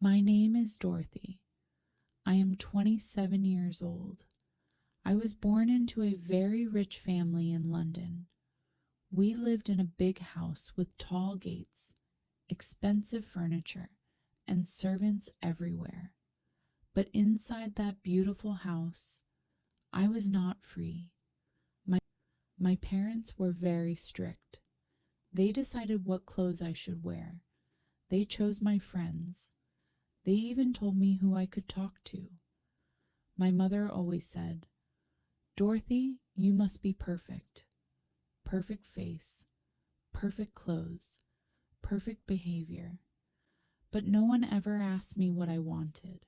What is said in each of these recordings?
My name is Dorothy. I am 27 years old. I was born into a very rich family in London. We lived in a big house with tall gates, expensive furniture, and servants everywhere. But inside that beautiful house, I was not free. My parents were very strict. They decided what clothes I should wear. They chose my friends. They even told me who I could talk to. My mother always said, "Dorothy, you must be perfect. Perfect face, perfect clothes, perfect behavior." But no one ever asked me what I wanted.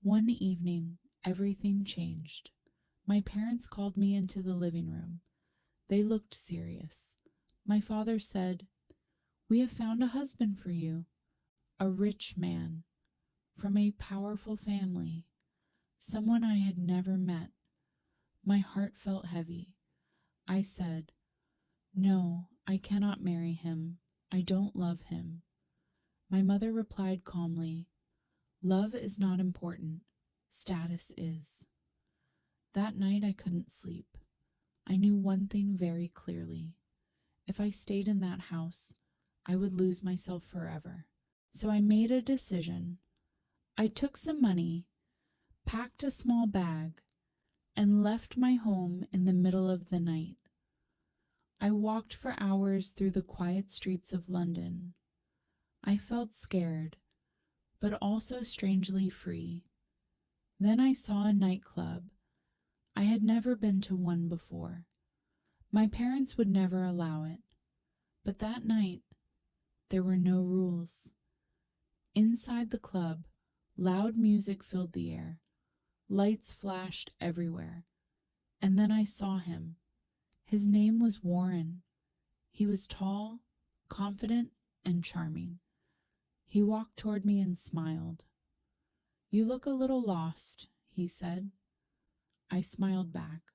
One evening, everything changed. My parents called me into the living room. They looked serious. My father said, "We have found a husband for you, a rich man, from a powerful family, someone I had never met." My heart felt heavy. I said, "No, I cannot marry him. I don't love him." My mother replied calmly, "Love is not important. Status is." That night I couldn't sleep. I knew one thing very clearly. If I stayed in that house, I would lose myself forever. So I made a decision. I took some money, packed a small bag, and left my home in the middle of the night. I walked for hours through the quiet streets of London. I felt scared, but also strangely free. Then I saw a nightclub. I had never been to one before. My parents would never allow it. But that night, there were no rules. Inside the club, loud music filled the air. Lights flashed everywhere. And then I saw him. His name was Warren. He was tall, confident, and charming. He walked toward me and smiled. "You look a little lost," he said. I smiled back.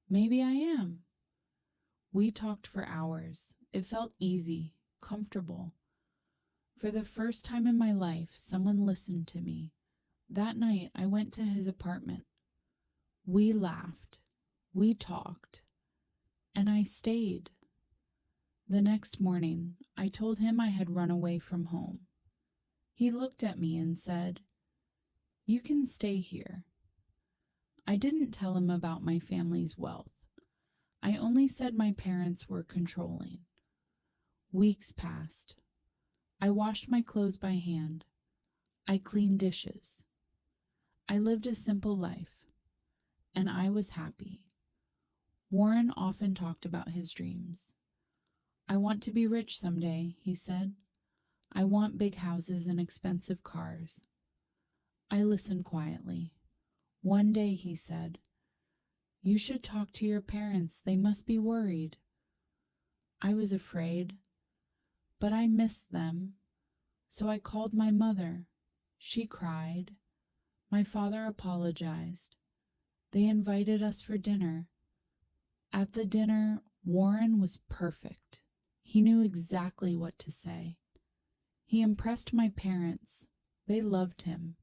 "Maybe I am." We talked for hours. It felt easy, comfortable. For the first time in my life, someone listened to me. That night, I went to his apartment. We laughed. We talked. And I stayed. The next morning, I told him I had run away from home. He looked at me and said, "You can stay here." I didn't tell him about my family's wealth. I only said my parents were controlling. Weeks passed. I washed my clothes by hand. I cleaned dishes. I lived a simple life, and I was happy. Warren often talked about his dreams. "I want to be rich someday," he said. "I want big houses and expensive cars." I listened quietly. One day he said, "You should talk to your parents. They must be worried." I was afraid, but I missed them. So I called my mother. She cried. My father apologized. They invited us for dinner. At the dinner, Warren was perfect. He knew exactly what to say. He impressed my parents. They loved him.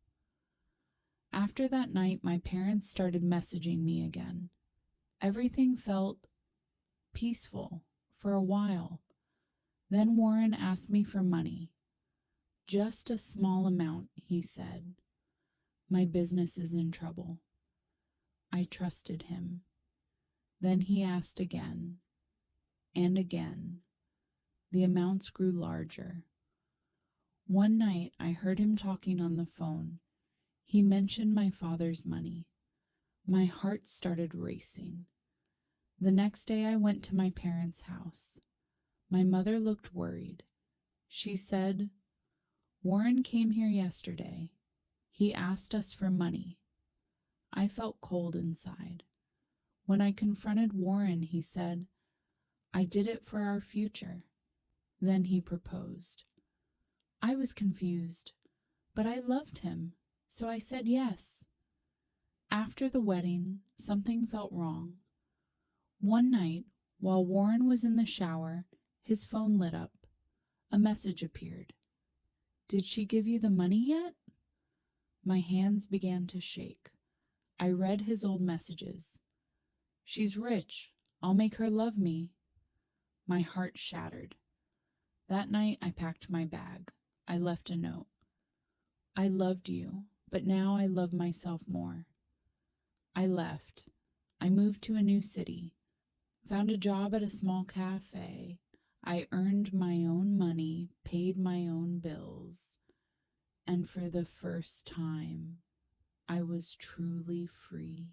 After that night, my parents started messaging me again. Everything felt peaceful for a while. Then Warren asked me for money. "Just a small amount," he said. "My business is in trouble." I trusted him. Then he asked again and again. The amounts grew larger. One night I heard him talking on the phone. He mentioned my father's money. My heart started racing. The next day I went to my parents' house. My mother looked worried. She said, "Warren came here yesterday. He asked us for money." I felt cold inside. When I confronted Warren, he said, "I did it for our future." Then he proposed. I was confused, but I loved him, so I said yes. After the wedding, something felt wrong. One night, while Warren was in the shower, his phone lit up. A message appeared. Did she give you the money yet? My hands began to shake. I read his old messages. She's rich. I'll make her love me. My heart shattered. That night I packed my bag. I left a note. I loved you, but now I love myself more. I left. I moved to a new city, found a job at a small cafe. I earned my own money, paid my own bills, and for the first time, I was truly free.